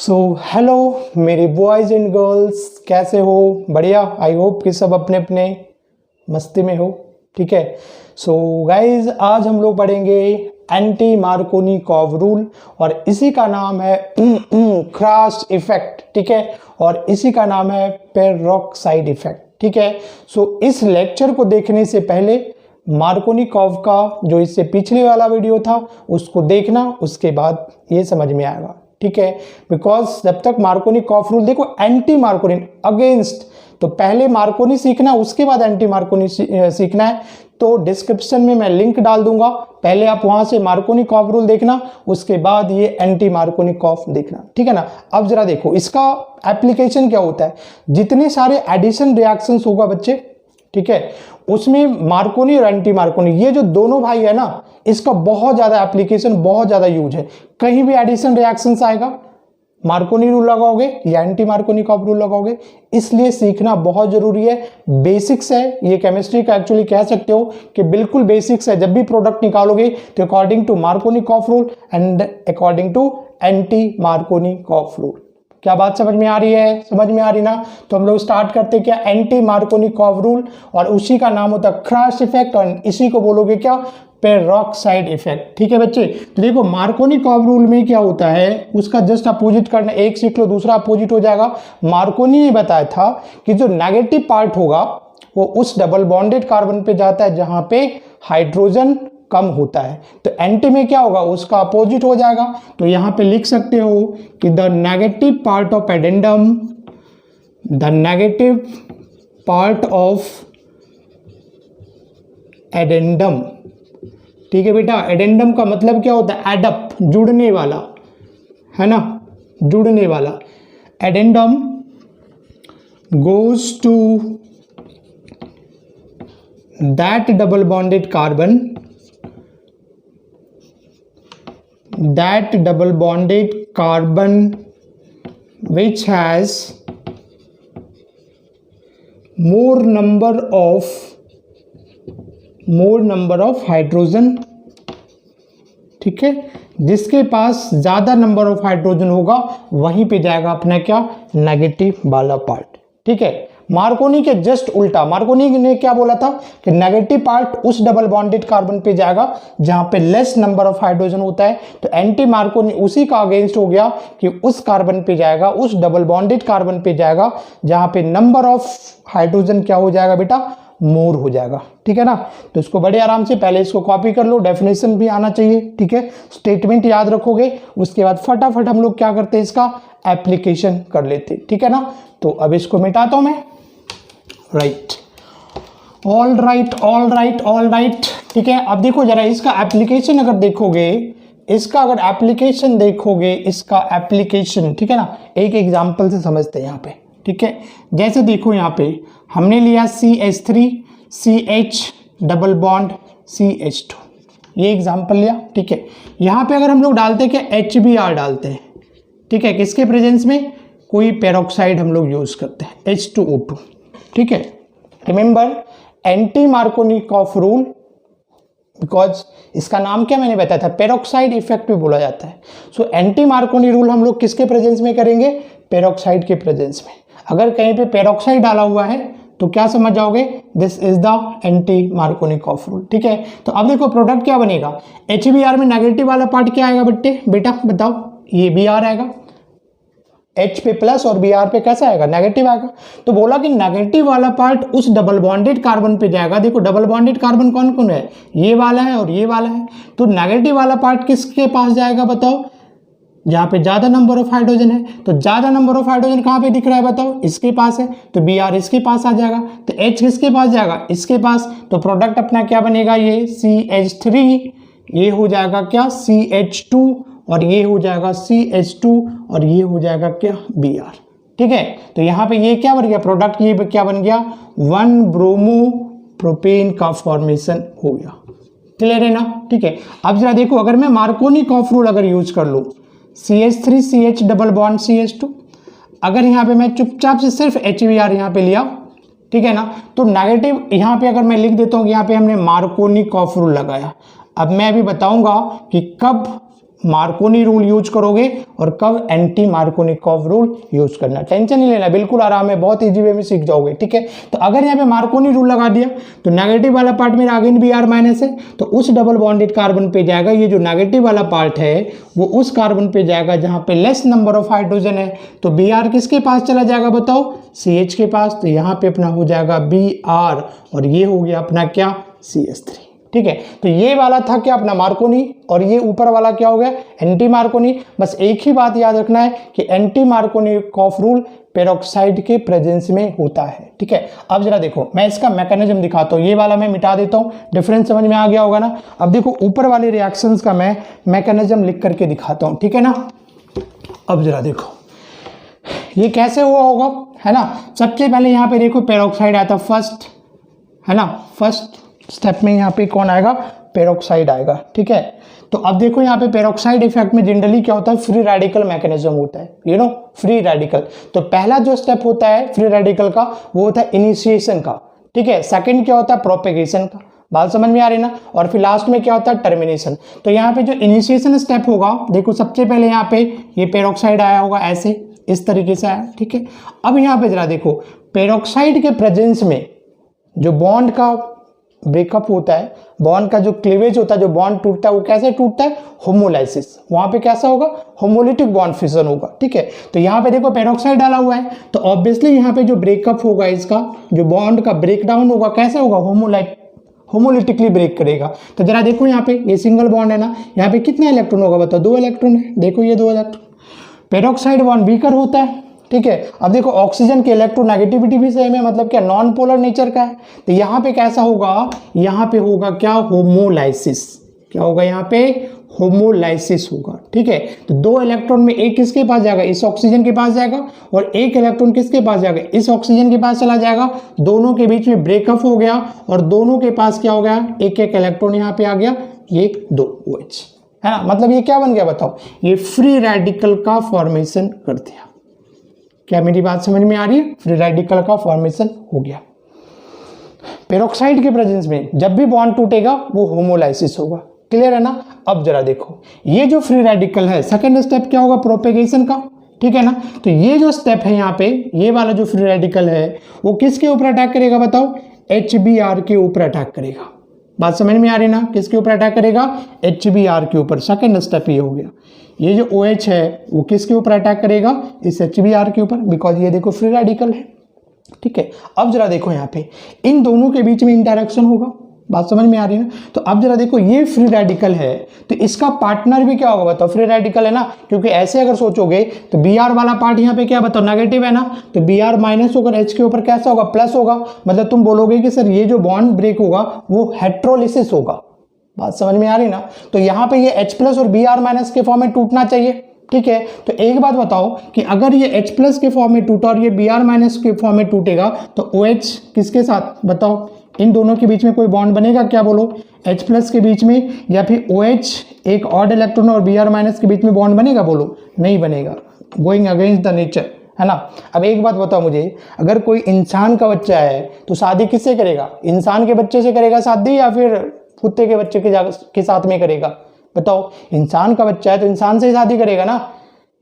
Hello मेरे boys and girls, कैसे हो? बढ़िया। आई होप कि सब अपने अपने मस्ती में हो। ठीक है। गाइज आज हम लोग पढ़ेंगे एंटी मार्कोनिकॉव रूल और इसी का नाम है क्रॉस इफेक्ट। ठीक है। और इसी का नाम है पेरोक्साइड इफेक्ट। ठीक है। इस लेक्चर को देखने से पहले मार्कोनिकॉव का जो इससे पिछले वाला वीडियो था उसको देखना, उसके बाद ये समझ में आएगा। ठीक है। बिकॉज जब तक मार्कोनिकॉव रूल देखो, एंटी मार्कोनी अगेंस्ट, तो पहले मार्कोनी सीखना उसके बाद एंटी मार्कोनी सीखना है। तो डिस्क्रिप्शन में मैं लिंक डाल दूंगा, पहले आप वहां से मार्कोनिकॉव रूल देखना, उसके बाद ये एंटी मार्कोनिकॉव देखना। ठीक है ना। अब जरा देखो इसका एप्लीकेशन क्या होता है। जितने सारे एडिशन रिएक्शंस होगा बच्चे, ठीक है, उसमें मार्कोनी और एंटी मार्कोनी ये जो दोनों भाई है ना, इसका बहुत ज्यादा एप्लीकेशन, बहुत ज्यादा यूज है। कहीं भी एडिशन रिएक्शंस आएगा मार्कोनी रूल लगाओगे या एंटी मार्कोनिकॉव रूल लगाओगे, इसलिए सीखना बहुत जरूरी है। बेसिक्स है ये केमिस्ट्री का, एक्चुअली कह सकते हो कि बिल्कुल बेसिक्स है। जब भी प्रोडक्ट निकालोगे तो according to Markovnikov rule and according to anti Markovnikov rule. क्या बात समझ में आ रही है? समझ में आ रही ना? तो हम लोग स्टार्ट करते क्या, एंटी मार्कोनिकॉव रूल, और उसी का नाम होता है क्रॉस इफेक्ट, और इसी को बोलोगे क्या, पेरोक्साइड इफेक्ट। ठीक है बच्चे। तो देखो मार्कोनिकॉव रूल में क्या होता है, उसका जस्ट अपोजिट करना, एक सीख लो दूसरा अपोजिट हो जाएगा। मार्कोनी ने बताया था कि जो नेगेटिव पार्ट होगा वो उस डबल बॉन्डेड कार्बन पे जाता है जहां पे हाइड्रोजन कम होता है। तो एंटी में क्या होगा, उसका अपोजिट हो जाएगा। तो यहां पे लिख सकते हो कि the negative part of addendum, the negative part of addendum. ठीक है बेटा। एडेंडम का मतलब क्या होता है, एडप, जुड़ने वाला, है ना, जुड़ने वाला। Addendum goes to that double bonded carbon, that double bonded carbon which has more number of hydrogen। ठीक है, जिसके पास ज्यादा नंबर ऑफ हाइड्रोजन होगा वहीं पे जाएगा अपना क्या, नेगेटिव वाला पार्ट। ठीक है। मार्कोनी के जस्ट उल्टा, मार्कोनी ने क्या बोला था कि नेगेटिव पार्ट उस डबल बॉन्डेड कार्बन पे जाएगा जहां पे लेस नंबर ऑफ हाइड्रोजन होता है। तो एंटी मार्कोनी उसी का अगेंस्ट हो गया कि उस कार्बन पे जाएगा, उस डबल बॉन्डेड कार्बन पे जाएगा जहां पे नंबर ऑफ हाइड्रोजन क्या हो जाएगा बेटा, मोर हो जाएगा। ठीक है ना। तो इसको बड़े आराम से पहले इसको कॉपी कर लो, डेफिनेशन भी आना चाहिए। ठीक है। स्टेटमेंट याद रखोगे, उसके बाद फटाफट हम लोग क्या करते हैं, इसका एप्लीकेशन कर लेते। ठीक है ना। तो अब इसको मिटाता हूं मैं। Right, all right all right all right. ठीक है। अब देखो जरा इसका एप्लीकेशन अगर देखोगे, इसका अगर एप्लीकेशन देखोगे, इसका एप्लीकेशन, ठीक है ना, एक एग्जांपल से समझते हैं यहाँ पे। ठीक है। जैसे देखो यहाँ पे हमने लिया CH3 CH double bond CH2, ये एग्जांपल लिया। ठीक है। यहाँ पे अगर हम लोग डालते हैं कि HBr डालते हैं, ठीक है, किसके प्रेजेंस में, कोई पेरोक्साइड हम लोग यूज करते हैं H2O2। ठीक है। Remember anti Markovnikov rule, because इसका नाम क्या मैंने बताया था, पेरोक्साइड इफेक्ट भी बोला जाता है। एंटी मार्कोनी रूल हम लोग किसके प्रेजेंस में करेंगे, पेरोक्साइड के प्रेजेंस में। अगर कहीं पे पेरोक्साइड डाला हुआ है तो क्या समझ जाओगे, this is the anti Markovnikov rule. ठीक है। तो अब देखो प्रोडक्ट क्या बनेगा, HBr में नेगेटिव वाला पार्ट क्या आएगा बेटा बताओ, ये Br आएगा। H पे प्लस और Br पे कैसा आएगा, नेगेटिव आएगा। तो बोला कि नेगेटिव वाला पार्ट उस डबल बॉन्डेड कार्बन पे जाएगा। देखो डबल बॉन्डेड कार्बन कौन कौन है, ये वाला है और ये वाला है। तो नेगेटिव वाला पार्ट किसके पास जाएगा बताओ, जहां पे ज्यादा नंबर ऑफ हाइड्रोजन है। तो ज्यादा नंबर ऑफ हाइड्रोजन कहां पे दिख रहा है बताओ, इसके पास है। तो Br इसके पास आ जाएगा। तो H किसके पास जाएगा, इसके पास। तो प्रोडक्ट अपना क्या बनेगा, ये CH3, ये हो जाएगा क्या CH2, और ये हो जाएगा CH2, और ये हो जाएगा क्या Br। ठीक है। तो यहाँ पे ये क्या बन गया प्रोडक्ट, ये क्या बन गया, 1 ब्रोमो प्रोपेन का फॉर्मेशन हो गया। क्लियर है ना। ठीक है। अब जरा देखो अगर मैं मार्कोनिकॉव रूल अगर यूज कर लूँ, CH3 CH double bond CH2, अगर यहाँ पे मैं चुपचाप से सिर्फ HBr यहाँ पे लिया, ठीक है ना, तो नेगेटिव यहाँ पे अगर मैं लिख देता हूँ, यहाँ पे हमने मार्कोनिकॉव रूल लगाया। अब मैं अभी बताऊंगा कि कब मार्कोनी रूल यूज करोगे और कब एंटी मार्कोनिकॉफ रूल यूज करना। टेंशन नहीं लेना, बिल्कुल आराम है, बहुत इजी वे में सीख जाओगे। ठीक है, तो अगर यहाँ पे मार्कोनी रूल लगा दिया तो नेगेटिव वाला पार्ट मेरा अगेन Br माइनस है, तो उस डबल बॉन्डेड कार्बन पे जाएगा, ये जो नेगेटिव वाला पार्ट है वो उस कार्बन पे जाएगा जहां पे लेस नंबर ऑफ हाइड्रोजन है। तो Br किसके पास चला जाएगा बताओ, CH के पास। तो यहाँ पे अपना हो जाएगा Br और ये हो गया अपना क्या, CH3। ठीक है, तो ये वाला था क्या अपना मार्कोनी और ये ऊपर वाला क्या हो गया, एंटी मार्कोनी। बस एक ही बात याद रखना है कि एंटी मार्कोनिकॉफ रूल पेरोक्साइड के प्रेजेंस में होता है। ठीक है, अब जरा देखो मैं इसका मैकेनिज्म दिखाता हूँ, ये वाला मैं मिटा देता हूँ, डिफरेंस समझ में आ गया होगा ना। अब देखो ऊपर वाले रिएक्शंस का मैं मैकेनिज्म लिख करके दिखाता हूँ, ठीक है ना। अब जरा देखो ये कैसे हुआ होगा, है ना। सबसे पहले यहाँ पे देखो पेरोक्साइड आया था फर्स्ट, है ना, फर्स्ट स्टेप में यहाँ पे कौन आएगा, पेरोक्साइड आएगा। ठीक है, तो अब देखो यहाँ पे पेरोक्साइड इफेक्ट में जनरली क्या होता है, फ्री रेडिकल मैकेनिज्म होता है, यू नो, फ्री रेडिकल। तो पहला जो स्टेप होता है फ्री रेडिकल का वो होता है इनिशिएशन का। ठीक है, सेकंड क्या होता है, प्रोपेगेशन का। बात समझ में आ रही ना। और फिर लास्ट में क्या होता है, टर्मिनेशन। तो यहाँ पे जो इनिशिएशन स्टेप होगा, देखो सबसे पहले यहाँ पे ये पेरोक्साइड आया होगा ऐसे, इस तरीके से आया। ठीक है, अब यहाँ पे जरा देखो पेरोक्साइड के प्रेजेंस में जो बॉन्ड का ब्रेकअप होता है, बॉन्ड का जो क्लीवेज होता है, जो बॉन्ड टूटता है वो कैसे टूटता है, होमोलाइसिस। वहां पे कैसा होगा, होमोलिटिक बॉन्ड फिशन होगा। ठीक है, तो यहाँ पे देखो पेरोक्साइड डाला हुआ है, तो ऑब्वियसली यहाँ पे जो ब्रेकअप होगा, इसका जो बॉन्ड का ब्रेकडाउन होगा कैसे होगा, होमोलिटिकली ब्रेक करेगा। तो जरा देखो यहाँ पे ये सिंगल बॉन्ड है ना, यहाँ पे कितना इलेक्ट्रॉन होगा बताओ, 2 इलेक्ट्रॉन है। देखो ये 2 इलेक्ट्रॉन, पेरोक्साइड बॉन्ड वीकर होता है। ठीक है, अब देखो ऑक्सीजन की इलेक्ट्रोनेगेटिविटी भी सेम है, मतलब क्या नॉन पोलर नेचर का है। तो यहाँ पे कैसा होगा, यहाँ पे होगा क्या, होमोलाइसिस। क्या होगा यहाँ पे, होमोलाइसिस होगा। ठीक है, तो 2 इलेक्ट्रॉन में एक किसके पास जाएगा, इस ऑक्सीजन के पास जाएगा, और एक इलेक्ट्रॉन किसके पास जाएगा, इस ऑक्सीजन के पास चला जाएगा। दोनों के बीच में ब्रेकअप हो गया और दोनों के पास क्या हो गया, एक एक इलेक्ट्रॉन यहाँ पे आ गया, ये 2 OH, है ना। मतलब ये क्या बन गया बताओ, ये फ्री रेडिकल का फॉर्मेशन कर दिया। क्या मेरी बात समझ में आ रही है, फ्री रेडिकल का फॉर्मेशन हो गया। पेरोक्साइड के प्रेजेंस में जब भी बॉन्ड टूटेगा वो होमोलाइसिस होगा। क्लियर है ना। अब जरा देखो ये जो फ्री रेडिकल है, सेकंड स्टेप क्या होगा, प्रोपेगेशन का। ठीक है ना, तो ये जो स्टेप है यहाँ पे, ये वाला जो फ्री रेडिकल है वो किसके ऊपर अटैक करेगा बताओ, HBr के ऊपर अटैक करेगा। बात समझ में आ रही ना, किसके ऊपर अटैक करेगा, HBr के ऊपर। सेकंड स्टेप ये हो गया। ये जो OH है वो किसके ऊपर अटैक करेगा, इस HBr के ऊपर, बिकॉज ये देखो फ्री रेडिकल है। ठीक है, अब जरा देखो यहाँ पे इन दोनों के बीच में इंटरेक्शन होगा। बात समझ में आ रही है ना। तो अब जरा देखो ये फ्री रेडिकल है तो इसका पार्टनर भी क्या होगा बताओ, फ्री रेडिकल है ना, क्योंकि ऐसे अगर सोचोगे तो Br वाला पार्ट यहाँ पे क्या बताओ, नेगेटिव है ना, तो Br माइनस होकर H के ऊपर कैसा होगा, प्लस होगा। मतलब तुम बोलोगे कि सर ये जो बॉन्ड ब्रेक होगा वो हेट्रोलिसिस होगा। बात समझ में आ रही ना। तो यहाँ पे ये H+ और Br माइनस के फॉर्म में टूटना चाहिए। ठीक है, तो एक बात बताओ कि अगर ये H+ के फॉर्म में टूटा और ये Br माइनस के फॉर्म में टूटेगा तो OH किसके साथ बताओ, इन दोनों के बीच में कोई बॉन्ड बनेगा क्या, बोलो, H+ के बीच में, या फिर OH एक ऑड इलेक्ट्रॉन और Br माइनस के बीच में बॉन्ड बनेगा, बोलो, नहीं बनेगा, गोइंग अगेंस्ट द नेचर, है ना। अब एक बात बताओ मुझे, अगर कोई इंसान का बच्चा है तो शादी किससे करेगा, इंसान के बच्चे से करेगा शादी या फिर कुत्ते के बच्चे के साथ में करेगा बताओ। इंसान का बच्चा है तो इंसान से ही शादी करेगा ना,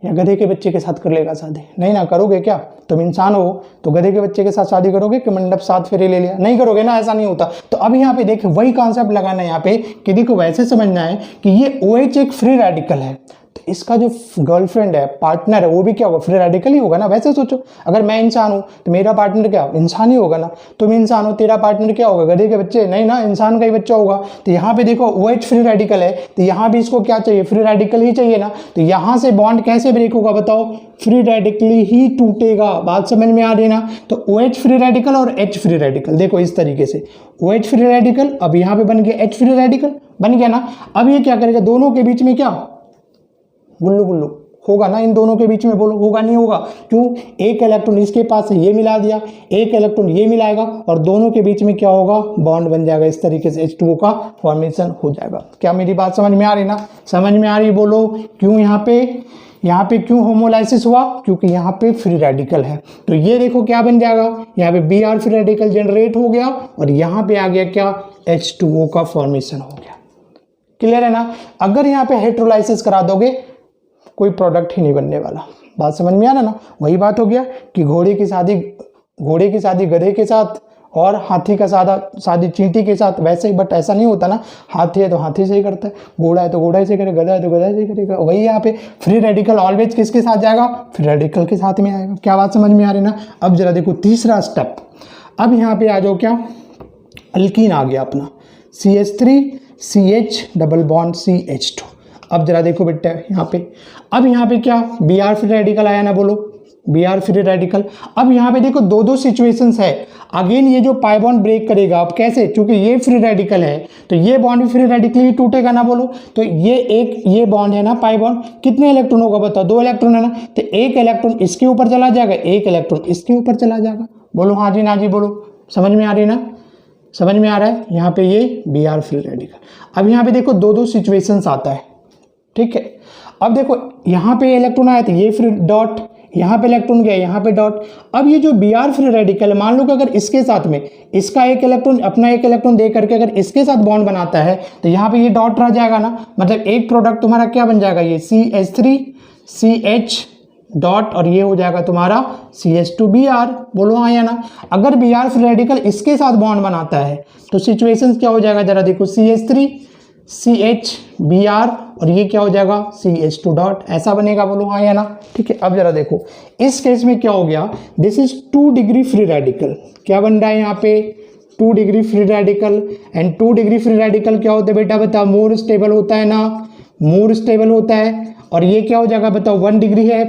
या गधे के बच्चे के साथ कर लेगा शादी, नहीं ना, करोगे क्या, तुम इंसान हो तो गधे के बच्चे के साथ शादी करोगे कि मंडप 7 फेरे ले लिया, नहीं करोगे ना, ऐसा नहीं होता। तो अब यहाँ पे देखो वही कॉन्सेप्ट लगाना है यहाँ पे कि देखो वैसे समझना है कि ये OH एक फ्री रेडिकल है, तो इसका जो गर्लफ्रेंड है, पार्टनर है, वो भी क्या होगा, फ्री रेडिकल ही होगा ना। वैसे सोचो, अगर मैं इंसान हूँ तो मेरा पार्टनर क्या, इंसान ही होगा ना। तुम इंसान हो, तेरा पार्टनर क्या होगा, गधे के बच्चे, नहीं ना, इंसान का ही बच्चा होगा। तो यहाँ पे देखो OH फ्री रेडिकल है तो यहाँ भी इसको क्या चाहिए, फ्री रेडिकल ही चाहिए ना। तो यहाँ से बॉन्ड कैसे ब्रेक होगा बताओ, फ्री रेडिकली ही टूटेगा। बात समझ में आ रही है ना। तो OH फ्री रेडिकल और H फ्री रेडिकल, देखो इस तरीके से OH फ्री रेडिकल, अब यहाँ पे बन गया H फ्री रेडिकल, बन गया ना। अब ये क्या करेगा, दोनों के बीच में क्या, गुल्लू गुल्लू होगा ना, इन दोनों के बीच में, बोलो होगा नहीं होगा, क्यों, एक इलेक्ट्रॉन इसके पास है, ये मिला दिया, एक इलेक्ट्रॉन ये मिलाएगा और दोनों के बीच में क्या होगा, बॉन्ड बन जाएगा, इस तरीके से H2O का फॉर्मेशन हो जाएगा। क्या मेरी बात समझ में आ रही ना, समझ में आ रही, बोलो। क्यों यहाँ पे क्यों होमोलाइसिस हुआ, क्योंकि यहाँ पे फ्री रेडिकल है। तो ये देखो क्या बन जाएगा, यहाँ पे Br फ्री रेडिकल जनरेट हो गया और यहाँ पे आ गया क्या, H2O का फॉर्मेशन हो गया। क्लियर है ना। अगर यहाँ पे हाइड्रोलाइसिस करा दोगे कोई प्रोडक्ट ही नहीं बनने वाला। बात समझ में आ रहा ना। वही बात हो गया कि घोड़े की शादी गधे के साथ और हाथी का शादी चींटी के साथ, वैसे ही। बट ऐसा नहीं होता ना, हाथी है तो हाथी से ही करता है, घोड़ा है तो घोड़ा से करेगा, गधा है तो गधा से ही करेगा। वही यहाँ पे फ्री रेडिकल ऑलवेज किसके साथ जाएगा, फ्री रेडिकल के साथ में आएगा। क्या बात समझ में आ रही ना। अब जरा देखो तीसरा स्टेप, अब यहाँ पे आ जाओ, क्या अल्कीन आ गया अपना CH3 CH double bond CH2। अब जरा देखो बेटा यहाँ पे, अब यहाँ पे क्या Br फ्री रेडिकल आया ना, बोलो Br फ्री रेडिकल। अब यहाँ पे देखो दो सिचुएशंस है। अगेन ये जो पाई बॉन्ड ब्रेक करेगा, अब कैसे, क्योंकि ये फ्री रेडिकल है तो ये बॉन्ड भी फ्री रेडिकली टूटेगा ना, बोलो। तो ये बॉन्ड है ना पाई बॉन्ड, कितने इलेक्ट्रॉन होगा बताओ, 2 इलेक्ट्रॉन है ना, तो एक इलेक्ट्रॉन इसके ऊपर चला जाएगा, एक इलेक्ट्रॉन इसके ऊपर चला जाएगा। बोलो हाँ जी ना जी, बोलो समझ में आ रही ना, समझ में आ रहा है। यहाँ पे ये Br फ्री रेडिकल। अब यहाँ पे देखो दो सिचुएशंस आता है, ठीक है। अब देखो यहाँ पे इलेक्ट्रॉन आया तो ये फ्री डॉट, यहाँ पे इलेक्ट्रॉन गया यहाँ पे डॉट। अब ये जो Br फ्री रेडिकल, मान लो कि अगर इसके साथ में इसका एक इलेक्ट्रॉन, अपना एक इलेक्ट्रॉन दे करके अगर इसके साथ बॉन्ड बनाता है तो यहाँ पे ये डॉट रह जाएगा ना, मतलब एक प्रोडक्ट तुम्हारा क्या बन जाएगा, ये CH3 CH डॉट, और ये हो जाएगा तुम्हारा CH2Br। बोलो हाँ या ना। अगर Br फ्री रेडिकल इसके साथ बॉन्ड बनाता है तो सिचुएशंस क्या हो जाएगा, जरा देखो CH3 CH Br, और ये क्या हो जाएगा CH2 डॉट, ऐसा बनेगा। बोलो हाँ या ना, ठीक है। अब जरा देखो इस केस में क्या हो गया, this is 2 degree free radical. क्या बन रहा है यहाँ पे 2 degree free radical. And 2 degree free radical क्या होता है बेटा, बताओ, मोर स्टेबल होता है ना, मोर स्टेबल होता है। और ये क्या हो जाएगा बताओ, 1 डिग्री है,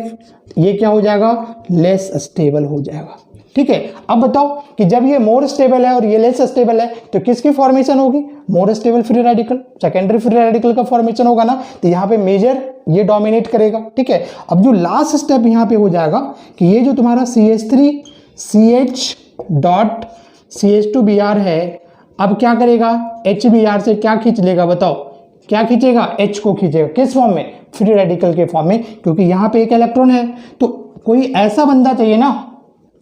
ये क्या हो जाएगा, लेस स्टेबल हो जाएगा, ठीक है। अब बताओ कि जब ये मोर स्टेबल है और ये लेस स्टेबल है तो किसकी फॉर्मेशन होगी, more stable free radical, secondary free radical का फॉर्मेशन होगा ना। तो यहाँ पे मेजर ये डोमिनेट करेगा, ठीक है। अब जो लास्ट स्टेप यहाँ पे हो जाएगा कि ये जो तुम्हारा CH3 CH डॉट CH2Br है, अब क्या करेगा, HBr से क्या खींच लेगा बताओ, क्या खींचेगा, H को खींचेगा, किस फॉर्म में, फ्री रेडिकल के फॉर्म में, क्योंकि यहाँ पे एक इलेक्ट्रॉन है। तो कोई ऐसा बंदा चाहिए ना,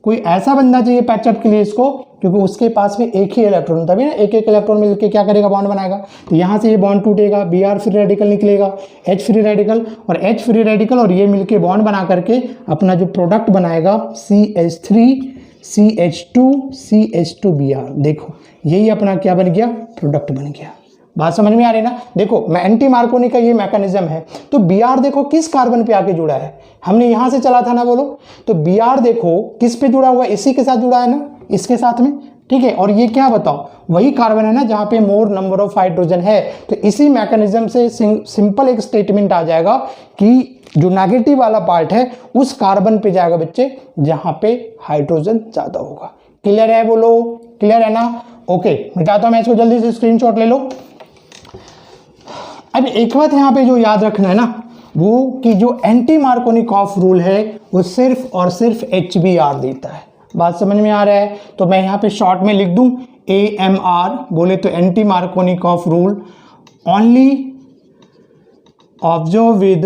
कोई ऐसा बंदा चाहिए पैचअप के लिए इसको, क्योंकि उसके पास में एक ही इलेक्ट्रॉन, तभी ना एक इलेक्ट्रॉन मिलकर क्या करेगा, बॉन्ड बनाएगा। तो यहाँ से ये बॉन्ड टूटेगा, Br फ्री रेडिकल निकलेगा, H फ्री रेडिकल और H फ्री रेडिकल, और ये मिलके बॉन्ड बना करके अपना जो प्रोडक्ट बनाएगा CH3 CH2 CH2Br। देखो यही अपना क्या बन गया, प्रोडक्ट बन गया। बात समझ में आ रही ना। देखो एंटी मार्कोनी का ये मैकेनिज्म है। तो Br देखो किस कार्बन पे आके जुड़ा है, हमने यहां से चला था ना, बोलो। तो Br देखो किस पे जुड़ा हुआ है, इसी के साथ जुड़ा है ना, इसके साथ में, ठीक है। और ये क्या बताओ, वही कार्बन है ना जहां पे मोर नंबर ऑफ हाइड्रोजन है। तो इसी मैकेनिज्म से सिंपल एक स्टेटमेंट आ जाएगा कि जो नेगेटिव वाला पार्ट है उस कार्बन पे जाएगा बच्चे जहां पे हाइड्रोजन ज्यादा होगा। क्लियर है, बोलो क्लियर है ना। ओके, मिटाता हूं मैं इसको, जल्दी से स्क्रीनशॉट ले लो। अब एक बात यहाँ पे जो याद रखना है ना, वो कि जो एंटी मार्कोनिकॉफ रूल है वो सिर्फ और सिर्फ HBr देता है। बात समझ में आ रहा है। तो मैं यहाँ पे शॉर्ट में लिख दूं AMR, बोले तो anti Markovnikov rule only observe with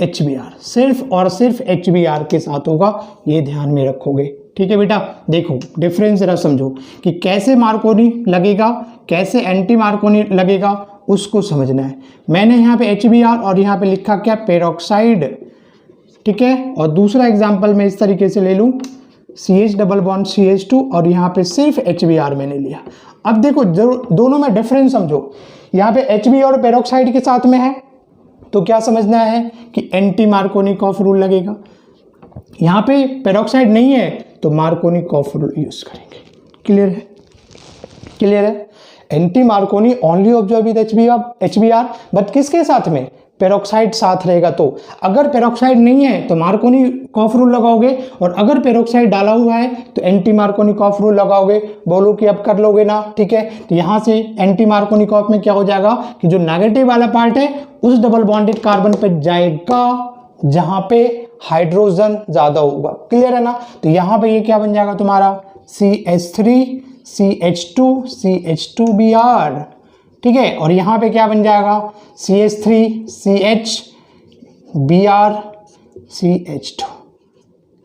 HBr, सिर्फ और सिर्फ HBr के साथ होगा, ये ध्यान में रखोगे, ठीक है बेटा। देखो डिफरेंस जरा समझो कि कैसे मार्कोनी लगेगा, कैसे एंटी मार्कोनी लगेगा, उसको समझना है। मैंने यहाँ पे HBr और यहाँ पे लिखा क्या, पेरोक्साइड, ठीक है। और दूसरा एग्जांपल मैं इस तरीके से ले लूँ CH डबल बॉन्ड CH2 और यहाँ पे सिर्फ HBr मैंने लिया। अब देखो दोनों में डिफरेंस समझो। यहाँ पे HB और पेरोक्साइड के साथ में है तो क्या समझना है कि एंटी मार्कोनिकॉफ रूल लगेगा। यहाँ पे पेरोक्साइड नहीं है तो मार्कोनिकॉफ रूल यूज करेंगे। क्लियर है, क्लियर है। Anti Markovnikov only observe with HBr, but किसके साथ में, पेरोक्साइड साथ रहेगा। तो अगर पेरोक्साइड नहीं है तो मार्कोनिकॉफ रूल लगाओगे, और अगर पेरोक्साइड डाला हुआ है तो एंटी मार्कोनिकॉफ रूल लगाओगे। बोलो कि अब कर लोगे ना, ठीक है। तो यहाँ से एंटी मार्कोनिकॉफ में क्या हो जाएगा कि जो नेगेटिव वाला पार्ट है उस डबल बॉन्डेड कार्बन पे जाएगा जहां पे हाइड्रोजन ज्यादा होगा। क्लियर है ना। तो यहाँ पे ये क्या बन जाएगा तुम्हारा CH3 CH2 CH2Br, ठीक है। और यहाँ पे क्या बन जाएगा CH3 CH Br CH2।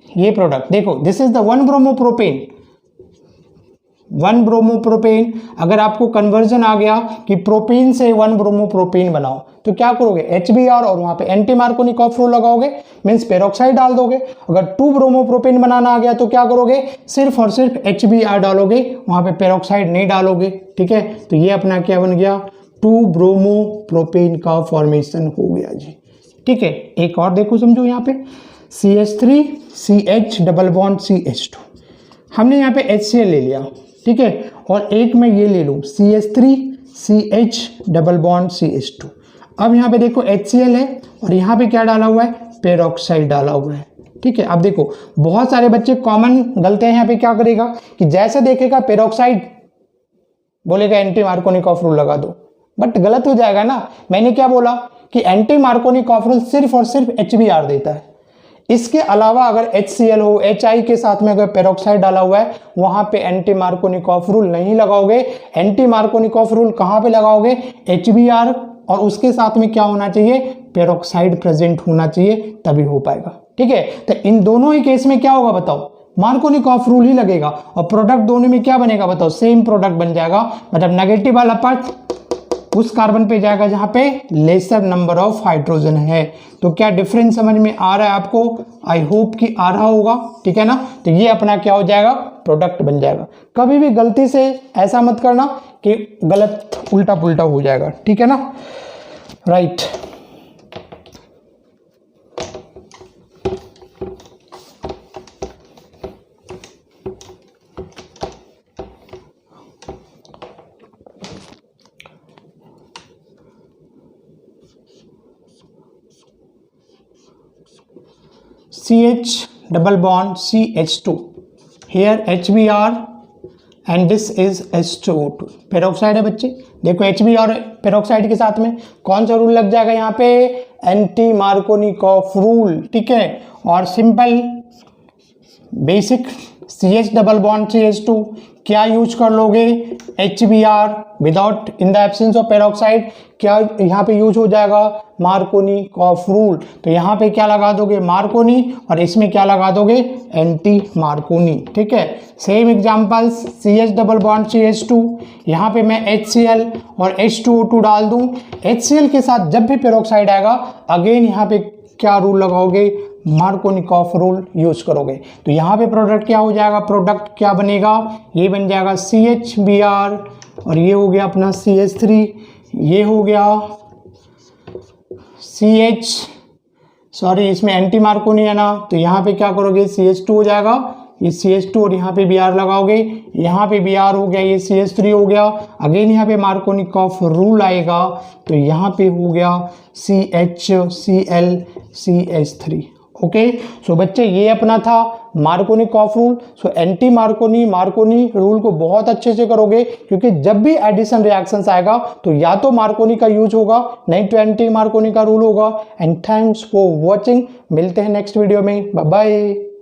ये प्रोडक्ट देखो, this is the 1 bromopropane, 1 bromopropane. अगर आपको कन्वर्जन आ गया कि प्रोपेन से 1 ब्रोमोप्रोपेन बनाओ तो क्या करोगे, HBr और वहां पे एंटी मार्कोनिकॉफ रूल लगाओगे, मीन्स पेरोक्साइड डाल दोगे। अगर 2 ब्रोमोप्रोपेन बनाना आ गया तो क्या करोगे, सिर्फ और सिर्फ HBr डालोगे, वहां पे पेरोक्साइड नहीं डालोगे। ठीक है, तो ये अपना क्या बन गया, 2 ब्रोमोप्रोपेन का फॉर्मेशन हो गया जी। ठीक है, एक और देखो समझो, यहाँ पे CH3 CH double bond CH2, हमने यहाँ पे HCl ले लिया। ठीक है, और एक मैं ये ले लूँ CH3 CH double bond CH2। अब यहाँ पे देखो HCl है और यहाँ पे क्या डाला हुआ है, पेरोक्साइड डाला हुआ है। ठीक है, अब देखो बहुत सारे बच्चे कॉमन गलतियां यहाँ पे क्या करेगा कि जैसे देखेगा पेरोक्साइड बोलेगा एंटी मार्कोनिकॉफ रूल लगा दो, बट गलत हो जाएगा ना। मैंने क्या बोला कि एंटी मार्कोनिकॉफ रूल सिर्फ और सिर्फ HBr देता है। इसके अलावा अगर HCl हो, HI के साथ में अगर पेरोक्साइड डाला हुआ है, वहां पे एंटी मार्कोनिकॉफ रूल नहीं लगाओगे। एंटी मार्कोनिकॉफ रूल कहां पे लगाओगे, HBr और उसके साथ में क्या होना चाहिए, पेरोक्साइड प्रेजेंट होना चाहिए, तभी हो पाएगा। ठीक है, तो इन दोनों ही केस में क्या होगा बताओ, मार्कोनिकॉफ रूल ही लगेगा और प्रोडक्ट दोनों में क्या बनेगा बताओ, सेम प्रोडक्ट बन जाएगा। मतलब नेगेटिव वाला पार्ट उस कार्बन पे जाएगा जहां पे लेसर नंबर ऑफ हाइड्रोजन है। तो क्या डिफरेंस समझ में आ रहा है आपको, आई होप कि आ रहा होगा। ठीक है ना, तो ये अपना क्या हो जाएगा, प्रोडक्ट बन जाएगा। कभी भी गलती से ऐसा मत करना कि गलत उल्टा पुल्टा हो जाएगा। ठीक है ना, right. CH double bond CH2, here HBr and this is H2O2, peroxide है बच्चे। देखो HBr और पेरोक्साइड के साथ में कौन सा रूल लग जाएगा यहाँ पे, एंटी मार्कोनिकॉफ रूल। ठीक है, और simple basic CH double bond CH2 क्या यूज कर लोगे, HBr without in the absence of peroxide क्या यहाँ पे यूज हो जाएगा, मार्कोनिकॉफ रूल। तो यहाँ पे क्या लगा दोगे, मार्कोनी, और इसमें क्या लगा दोगे, एंटी मार्कोनी। ठीक है, same examples CH double bond CH2, यहाँ पे मैं HCl और H2O2 डाल दूं। HCl के साथ जब भी पेरोक्साइड आएगा अगेन यहाँ पे क्या रूल लगाओगे, मार्कोनिकॉफ रूल यूज करोगे। तो यहाँ पे प्रोडक्ट क्या हो जाएगा, प्रोडक्ट क्या बनेगा, ये बन जाएगा CHBr और ये हो गया अपना CH3, ये हो गया CH, सॉरी इसमें एंटी मार्कोनी है ना, तो यहाँ पे क्या करोगे, CH2 हो जाएगा, ये CH2 और यहाँ पे Br लगाओगे, यहाँ पे Br हो गया, ये CH3 हो गया। अगेन यहाँ पे मार्कोनिकॉफ रूल आएगा तो यहाँ पे हो गया CHCl CH3। ओके, सो बच्चे ये अपना था Markovnikov rule. So anti Markovnikov rule को बहुत अच्छे से करोगे, क्योंकि जब भी एडिशन रिएक्शंस आएगा तो या तो मार्कोनी का यूज होगा, नहीं तो एंटी मार्कोनी का रूल होगा। एंड थैंक्स फॉर वॉचिंग, मिलते हैं नेक्स्ट वीडियो में, बाय बाय।